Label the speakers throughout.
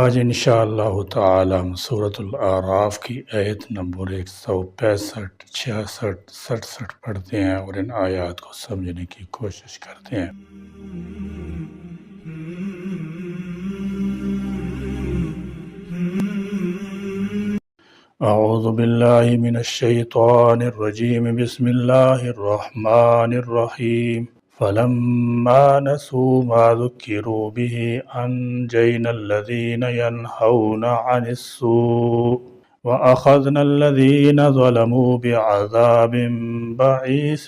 Speaker 1: آج انشاءاللہ تعالی ہم سورۃ الاعراف کی آیت نمبر 165، 66، 67 پڑھتے ہیں اور ان آیات کو سمجھنے کی کوشش کرتے ہیں۔ اعوذ باللہ من الشیطان الرجیم، بسم اللہ الرحمن الرحیم۔ فلما نسوا ما ذكروا به أنجينا الذين ينهون عن السوء وأخذنا الذين ظلموا بعذاب بئيس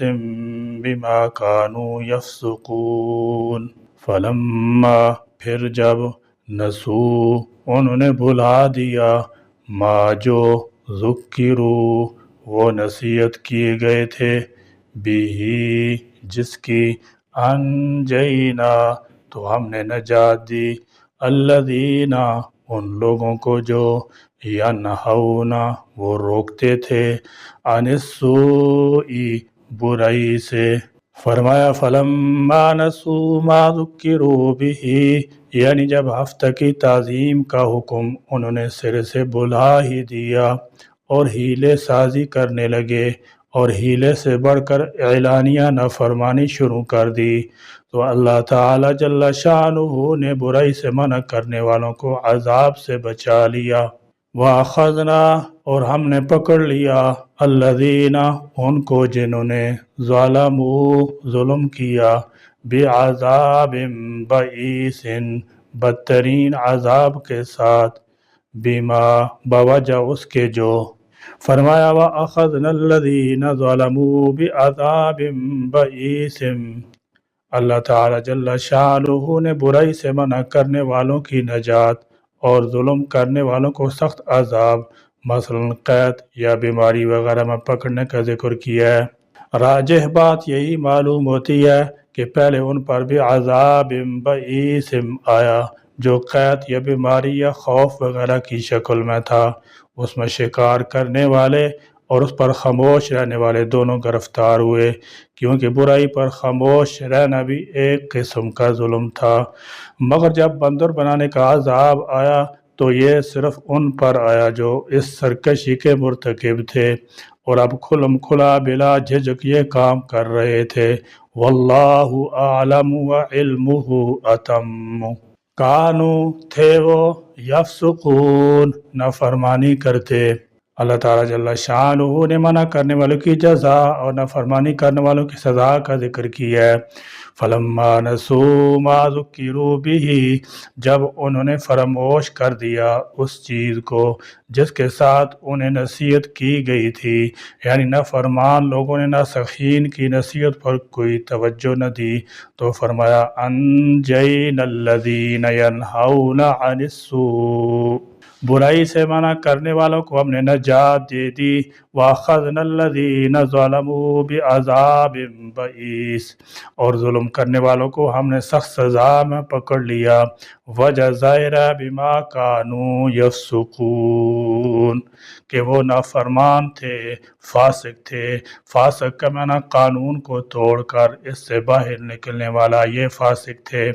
Speaker 1: بما كانوا يفسقون۔ فلما پھر جب نسوا انہوں نے بھلا دیا، ما جو ذکروا وہ نصیحت کیے گئے تھے، بھی جس کی، انجینا تو ہم نے نجات دی، الذین ان لوگوں کو جو، ینہون وہ روکتے تھے، عن السوء برائی سے۔ فرمایا فلما نسوا ما ذکروا به، یعنی جب ہفتہ کی تعظیم کا حکم انہوں نے سر سے بھلا ہی دیا اور حیلے سازی کرنے لگے اور حیلے سے بڑھ کر اعلانیہ نافرمانی شروع کر دی، تو اللہ تعالی جل شانہ نے برائی سے منع کرنے والوں کو عذاب سے بچا لیا۔ وَأَخَذْنَا اور ہم نے پکڑ لیا، الذین ان کو جنہوں نے، ظلموا ظلم کیا، بعذاب بئیس بدترین عذاب کے ساتھ، بما بوجہ اس کے جو۔ فرمایا وَأَخَذْنَا الَّذِينَ ظَلَمُوا بِعَذَابٍ بَئِيسٍ، اللہ تعالی جل شانہ نے برائی سے منع کرنے والوں کی نجات اور ظلم کرنے والوں کو سخت عذاب، مثلا قید یا بیماری وغیرہ میں پکڑنے کا ذکر کیا ہے۔ راجح بات یہی معلوم ہوتی ہے کہ پہلے ان پر بھی عذاب بئیس آیا جو قید یا بیماری یا خوف وغیرہ کی شکل میں تھا، اس میں شکار کرنے والے اور اس پر خاموش رہنے والے دونوں گرفتار ہوئے، کیونکہ برائی پر خاموش رہنا بھی ایک قسم کا ظلم تھا۔ مگر جب بندر بنانے کا عذاب آیا تو یہ صرف ان پر آیا جو اس سرکشی کے مرتکب تھے اور اب کھلم کھلا بلا جھجک یہ کام کر رہے تھے۔ واللہ اعلم وعلمہ اتم، کانوا تھے وہ، یفسقون نافرمانی کرتے۔ اللہ تعالیٰ جل شانہ نے منع کرنے والوں کی جزا اور نافرمانی کرنے والوں کی سزا کا ذکر کیا ہے۔ فلما نسوا ما ذکروا به، جب انہوں نے فراموش کر دیا اس چیز کو جس کے ساتھ انہیں نصیحت کی گئی تھی، یعنی نافرمان لوگوں نے ناسخین کی نصیحت پر کوئی توجہ نہ دی، تو فرمایا انجینا الذین ینہون عن السوء، برائی سے منع کرنے والوں کو ہم نے نجات دے دی، وَأَخَذْنَا الَّذِينَ ظَلَمُوا بِعَذَابٍ بَئِيسٍ اور ظلم کرنے والوں کو ہم نے سخت سزا میں پکڑ لیا، وجہ ظاہر ہے بما كانوا يفسقون کہ وہ نافرمان تھے، فاسق تھے۔ فاسق کا معنی قانون کو توڑ کر اس سے باہر نکلنے والا، یہ فاسق تھے۔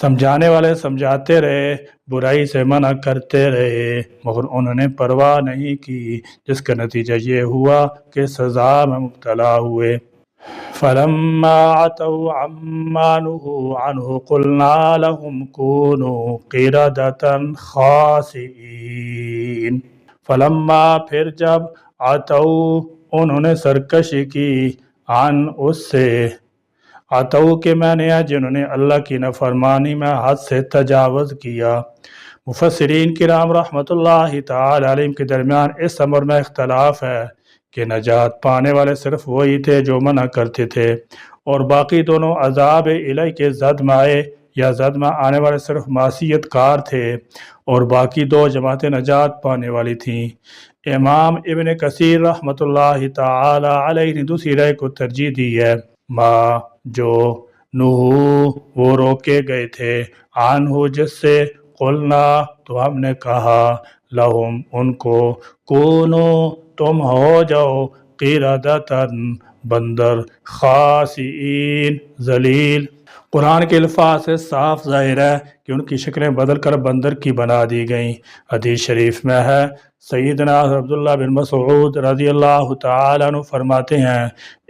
Speaker 1: سمجھانے والے سمجھاتے رہے، برائی سے منع کرتے رہے، مگر انہوں نے پرواہ نہیں کی، جس کا نتیجہ یہ ہوا کہ سزا میں مبتلا ہوئے۔ فلما عتوا عما نہوا عنہ قلنا لهم كونوا قردة خاسئین۔ فلما پھر جب، عتوا انہوں نے سرکشی کی، عن اس سے، عتو کے معنی ہے جنہوں نے اللہ کی نافرمانی میں حد سے تجاوز کیا۔ مفسرین کرام رحمۃ اللہ تعالی علیہم کے درمیان اس امر میں اختلاف ہے کہ نجات پانے والے صرف وہی تھے جو منع کرتے تھے، اور باقی دونوں عذاب الہی کے زد میں آئے، یا زد میں آنے والے صرف معصیت کار تھے، اور باقی دو جماعتیں نجات پانے والی تھیں۔ امام ابن کثیر رحمۃ اللہ تعالی علیہ نے دوسری رائے کو ترجیح دی ہے، ما جو، نہو وہ روکے گئے تھے، عنہ جس سے، قلنا تو ہم نے کہا، لہم ان کو، کونو تم ہو جاؤ، قردۃ بندر، خاسئین ذلیل۔ قرآن کے الفاظ سے صاف ظاہر ہے کہ ان کی شکلیں بدل کر بندر کی بنا دی گئیں۔ حدیث شریف میں ہے، سیدنا عبداللہ بن مسعود رضی اللہ تعالیٰ عنہ فرماتے ہیں،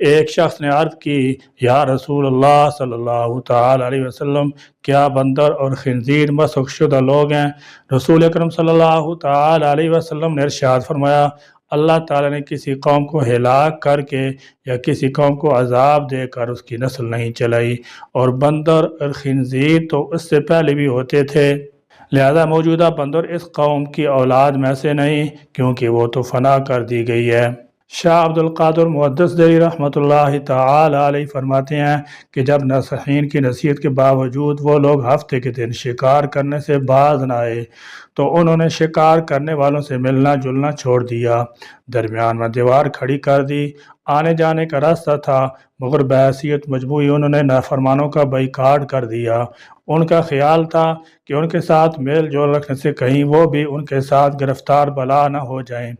Speaker 1: ایک شخص نے عرض کی، یا رسول اللہ صلی اللہ تعالیٰ علیہ وسلم، کیا بندر اور خنزیر مسخ شدہ لوگ ہیں؟ رسول اکرم صلی اللہ تعالیٰ علیہ وسلم نے ارشاد فرمایا، اللہ تعالیٰ نے کسی قوم کو ہلاک کر کے یا کسی قوم کو عذاب دے کر اس کی نسل نہیں چلائی، اور بندر اور خنزیر تو اس سے پہلے بھی ہوتے تھے، لہذا موجودہ بندر اس قوم کی اولاد میں سے نہیں، کیونکہ وہ تو فنا کر دی گئی ہے۔ شاہ عبد القادر محدث دہلوی رحمۃ اللہ تعالی علیہ فرماتے ہیں کہ جب ناصحین کی نصیحت کے باوجود وہ لوگ ہفتے کے دن شکار کرنے سے باز نہ آئے تو انہوں نے شکار کرنے والوں سے ملنا جلنا چھوڑ دیا، درمیان میں دیوار کھڑی کر دی، آنے جانے کا راستہ تھا، مگر بحیثیت مجموعی انہوں نے نافرمانوں کا بائیکاٹ کر دیا۔ ان کا خیال تھا کہ ان کے ساتھ میل جول رکھنے سے کہیں وہ بھی ان کے ساتھ گرفتار بلا نہ ہو جائیں۔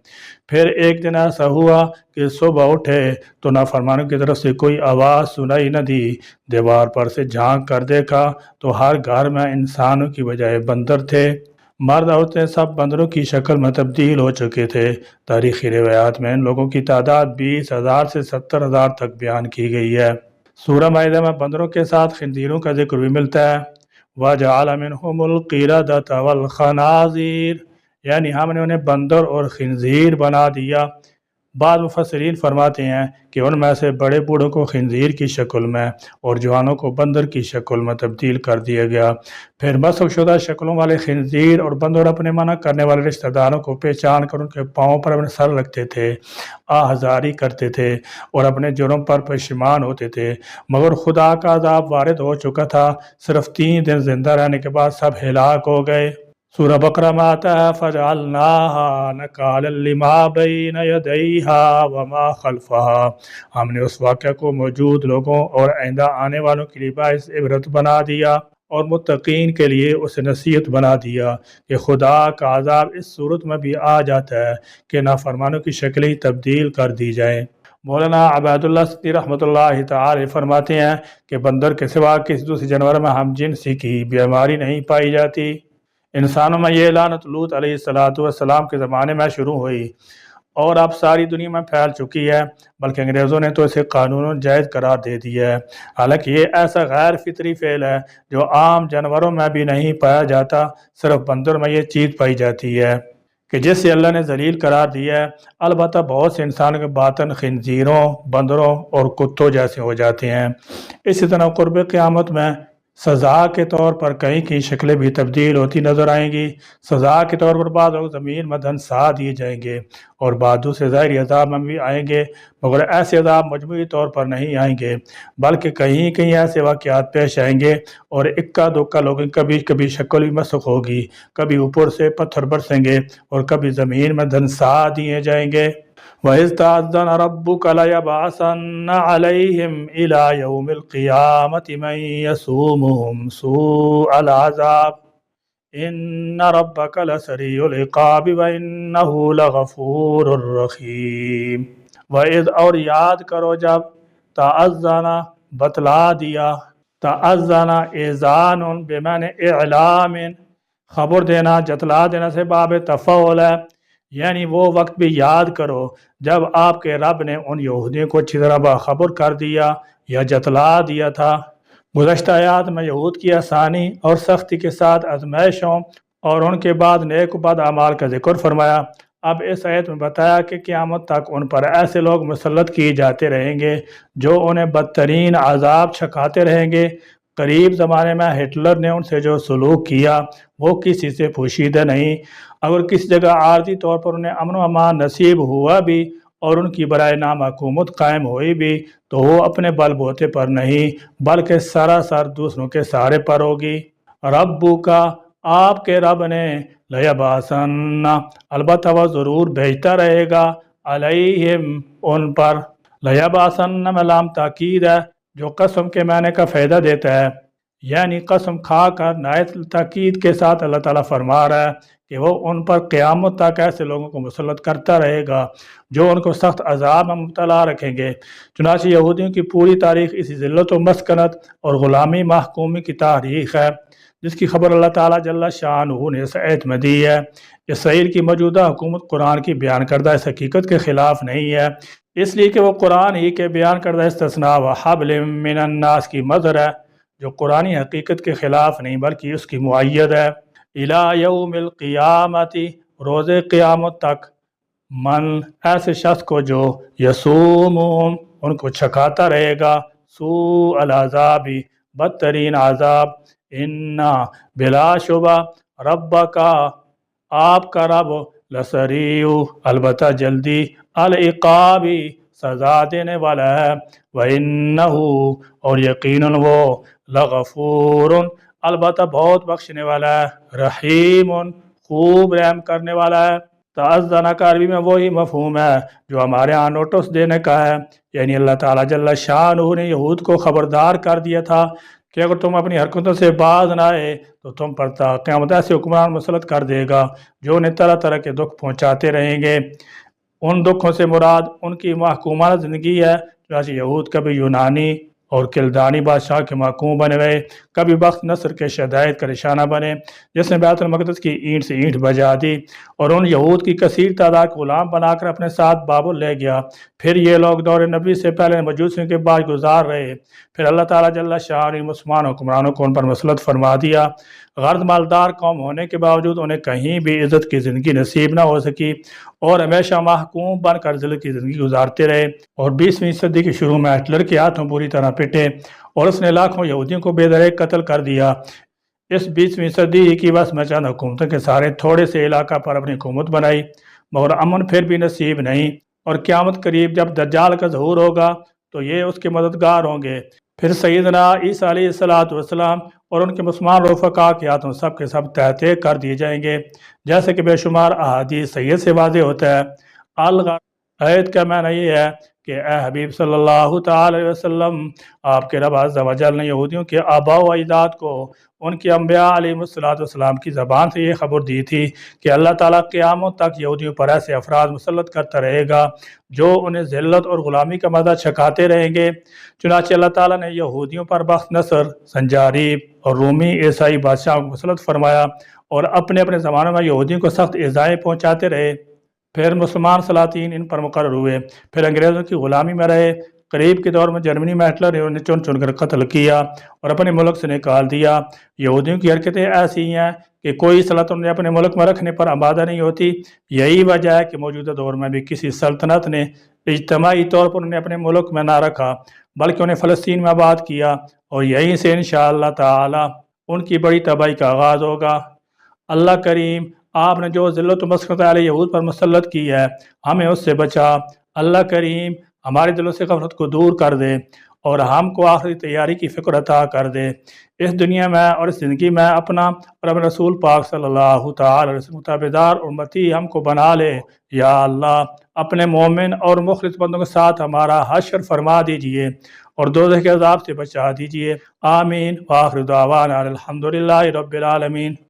Speaker 1: پھر ایک دن ایسا ہوا کہ صبح اٹھے تو نافرمانوں کی طرف سے کوئی آواز سنائی نہ دی، دیوار پر سے جھانک کر دیکھا تو ہر گھر میں انسانوں کی بجائے بندر تھے، مرد عورتیں سب بندروں کی شکل میں تبدیل ہو چکے تھے۔ تاریخی روایات میں ان لوگوں کی تعداد 20,000 سے 70,000 تک بیان کی گئی ہے۔ سورہ مائدہ میں بندروں کے ساتھ خنزیروں کا ذکر بھی ملتا ہے، وَجَعَلَ مِنْهُمُ الْقِرَدَةَ وَالْخَنَازِيرَ، یعنی ہم نے انہیں بندر اور خنزیر بنا دیا۔ بعض مفسرین فرماتے ہیں کہ ان میں سے بڑے بوڑھوں کو خنزیر کی شکل میں اور جوانوں کو بندر کی شکل میں تبدیل کر دیا گیا۔ پھر مسخ شدہ شکلوں والے خنزیر اور بندر اپنے منع کرنے والے رشتہ داروں کو پہچان کر ان کے پاؤں پر اپنے سر رکھتے تھے، آہذاری کرتے تھے اور اپنے جرم پر پشیمان ہوتے تھے، مگر خدا کا عذاب وارد ہو چکا تھا، صرف 3 دن زندہ رہنے کے بعد سب ہلاک ہو گئے۔ سورہ بقرہ میں آتا ہے فَجَعَلْنَاهَا نَكَالًا لِمَا بَيْنَ يَدَيْهَا وَمَا خَلْفَهَا، ہم نے اس واقعہ کو موجود لوگوں اور آئندہ آنے والوں کے لیے باعث عبرت بنا دیا اور متقین کے لیے اسے نصیحت بنا دیا کہ خدا کا عذاب اس صورت میں بھی آ جاتا ہے کہ نافرمانوں کی شکلیں تبدیل کر دی جائیں۔ مولانا عبید اللہ سدی رحمۃ اللہ تعالی فرماتے ہیں کہ بندر کے سوا کسی دوسرے جانور میں ہم جنسی کی بیماری نہیں پائی جاتی۔ انسانوں میں یہ لعنت لوط علیہ السلام کے زمانے میں شروع ہوئی اور اب ساری دنیا میں پھیل چکی ہے، بلکہ انگریزوں نے تو اسے قانون جائز قرار دے دیا ہے۔ حالانکہ یہ ایسا غیر فطری فعل ہے جو عام جانوروں میں بھی نہیں پایا جاتا، صرف بندر میں یہ چیز پائی جاتی ہے کہ جس سے اللہ نے ذلیل قرار دیا ہے۔ البتہ بہت سے انسانوں کے باطن خنزیروں، بندروں اور کتوں جیسے ہو جاتے ہیں۔ اسی طرح قرب قیامت میں سزا کے طور پر کئی کی شکلیں بھی تبدیل ہوتی نظر آئیں گی۔ سزا کے طور پر بعض لوگ زمین میں دھنسا دیے جائیں گے اور بعض دوسرے ظاہری عذاب میں بھی آئیں گے، مگر ایسے عذاب مجموعی طور پر نہیں آئیں گے، بلکہ کہیں کہیں ایسے واقعات پیش آئیں گے اور اکا دکا لوگوں کی کبھی شکل بھی مسخ ہوگی، کبھی اوپر سے پتھر برسیں گے اور کبھی زمین میں دھنسا دیے جائیں گے۔ وَإِذْ تَأَذَّنَ رَبُّكَ لَيَبْعَثَنَّ عَلَيْهِمْ إِلَى يَوْمِ الْقِيَامَةِ مَن يَسُومُهُمْ سُوءَ الْعَذَابِ إِنَّ رَبَّكَ لَسَرِيعُ الْعِقَابِ وَإِنَّهُ لَغَفُورٌ رَحِيمٌ۔ وَإِذْ، اور یاد کرو جب، تَأَذَّنَ بتلا دیا، تَأَذَّنَ اذان بمعنی اعلام، خبر دینا، جتلا دینا سے باب تفعول ہے، یعنی وہ وقت بھی یاد کرو جب آپ کے رب نے ان یہودیوں کو اچھی طرح باخبر کر دیا یا جتلا دیا تھا۔ گزشتہ آیات میں یہود کی آسانی اور سختی کے ساتھ آزمائشوں اور ان کے بعد نیک و بد اعمال کا ذکر فرمایا۔ اب اس آیت میں بتایا کہ قیامت تک ان پر ایسے لوگ مسلط کیے جاتے رہیں گے جو انہیں بدترین عذاب چھکاتے رہیں گے۔ قریب زمانے میں ہٹلر نے ان سے جو سلوک کیا وہ کسی سے پوشیدہ نہیں۔ اگر کسی جگہ عارضی طور پر انہیں امن و امان نصیب ہوا بھی اور ان کی برائے نام حکومت قائم ہوئی بھی تو وہ اپنے بل بوتے پر نہیں بلکہ سراسر دوسروں کے سہارے پر ہوگی۔ ربو کا، آپ کے رب نے، لیبعثن، البتہ وہ ضرور بھیجتا رہے گا، علیہم، ان پر، لیبعثن میں لام تاکید ہے جو قسم کے معنی کا فائدہ دیتا ہے، یعنی قسم کھا کر نہایت تاکید کے ساتھ اللہ تعالیٰ فرما رہا ہے کہ وہ ان پر قیامت تک ایسے لوگوں کو مسلط کرتا رہے گا جو ان کو سخت عذاب میں مبتلا رکھیں گے۔ چنانچہ یہودیوں کی پوری تاریخ اسی ذلت و مسکنت اور غلامی محکومی کی تاریخ ہے، جس کی خبر اللہ تعالیٰ جل شانہ نے اس آیت میں دی ہے۔ اسرائیل کی موجودہ حکومت قرآن کی بیان کردہ اس حقیقت کے خلاف نہیں ہے، اس لیے کہ وہ قرآن ہی کے بیان کردہ استثناء و حبل من الناس کی مظہر ہے، جو قرآنی حقیقت کے خلاف نہیں بلکہ اس کی مؤید ہے۔ الی یوم القیامت، روز قیامت تک، من ایسے شخص کو جو یسومون ان کو چھکاتا رہے گا، سوء العذاب بدترین عذاب، انا بلا شبہ ربکا آپ کا رب لسریع البتہ جلدی العقاب سزا دینے والا ہے، وَإِنَّهُ اور یقیناً وہ لغفور البتہ بہت بخشنے والا ہے، رحیم خوب رحم کرنے والا ہے۔ تعزن کا عربی میں وہی مفہوم ہے جو ہمارے ہاں نوٹس دینے کا ہے، یعنی اللہ تعالیٰ جل شانہ نے یہود کو خبردار کر دیا تھا کہ اگر تم اپنی حرکتوں سے باز نہ آئے تو تم پر تا قیامت ایسے حکمران مسلط کر دے گا جو انہیں طرح طرح کے دکھ پہنچاتے رہیں گے۔ ان دکھوں سے مراد ان کی محکومانہ زندگی ہے، چنانچہ یہود کبھی یونانی اور کلدانی بادشاہ کے محکوم بنے ہوئے، کبھی بخت نصر کے شدائد کا نشانہ بنے جس نے بیت المقدس کی اینٹ سے اینٹ بجا دی اور ان یہود کی کثیر تعداد کو غلام بنا کر اپنے ساتھ بابل لے گیا۔ پھر یہ لوگ دور نبی سے پہلے مجوسیوں کے بعد گزار رہے، پھر اللہ تعالیٰ جل شانہ نے مسلمان حکمرانوں کو ان پر مسلط فرما دیا۔ غرض مالدار قوم ہونے کے باوجود انہیں کہیں بھی عزت کی زندگی نصیب نہ ہو سکی اور ہمیشہ محکوم بن کر ذلت کی زندگی گزارتے رہے، اور 20ویں صدی کے شروع میں ہٹلر کے ہاتھوں بری طرح پٹے اور اس نے لاکھوں یہودیوں کو بے دریغ قتل کر دیا۔ اس 20ویں صدی کی بس میں چند حکومتوں کے سارے تھوڑے سے علاقہ پر اپنی حکومت بنائی، مگر امن پھر بھی نصیب نہیں، اور قیامت قریب جب دجال کا ظہور ہوگا تو یہ اس کے مددگار ہوں گے۔ پھر سیدنا عیسیٰ علیہ السلام اور ان کے مسلمان رفقا کے ہاتھوں سب کے سب تحتے کر دیے جائیں گے، جیسے کہ بے شمار احادیث سید سے واضح ہوتا ہے۔ آیت کا معنی یہ ہے کہ اے حبیب صلی اللہ تعالی علیہ وسلم، آپ کے رب عز و جل نے یہودیوں کے آباء و اجداد کو ان کے انبیاء علیہ السلام کی زبان سے یہ خبر دی تھی کہ اللہ تعالیٰ قیامت تک یہودیوں پر ایسے افراد مسلط کرتا رہے گا جو انہیں ذلت اور غلامی کا مزہ چھکاتے رہیں گے۔ چنانچہ اللہ تعالیٰ نے یہودیوں پر بخت نصر، سنجاریب اور رومی عیسائی بادشاہوں کو مسلط فرمایا اور اپنے اپنے زمانوں میں یہودیوں کو سخت ایذائیں پہنچاتے رہے۔ پھر مسلمان سلاطین ان پر مقرر ہوئے، پھر انگریزوں کی غلامی میں رہے۔ قریب کے دور میں جرمنی میں ہٹلر نے انہیں چن چن کر قتل کیا اور اپنے ملک سے نکال دیا۔ یہودیوں کی حرکتیں ایسی ہیں کہ کوئی سلطنت انہیں اپنے ملک میں رکھنے پر آمادہ نہیں ہوتی۔ یہی وجہ ہے کہ موجودہ دور میں بھی کسی سلطنت نے اجتماعی طور پر انہیں اپنے ملک میں نہ رکھا بلکہ انہیں فلسطین میں آباد کیا، اور یہیں سے انشاءاللہ تعالی ان کی بڑی تباہی کا آغاز ہوگا۔ اللہ کریم، آپ نے جو ذلت و مسکنت علی یہود پر مسلط کی ہے ہمیں اس سے بچا۔ اللہ کریم ہمارے دلوں سے غفلت کو دور کر دے اور ہم کو آخری تیاری کی فکر عطا کر دے۔ اس دنیا میں اور اس زندگی میں اپنا اور اپنے رسول پاک صلی اللہ تعالی علیہ وسلم تابعدار اور مطیع ہم کو بنا لے۔ یا اللہ اپنے مومن اور مخلص بندوں کے ساتھ ہمارا حشر فرما دیجئے اور دوزخ کے عذاب سے بچا دیجئے۔ آمین۔ وآخر دعوانا الحمدللہ رب العالمین۔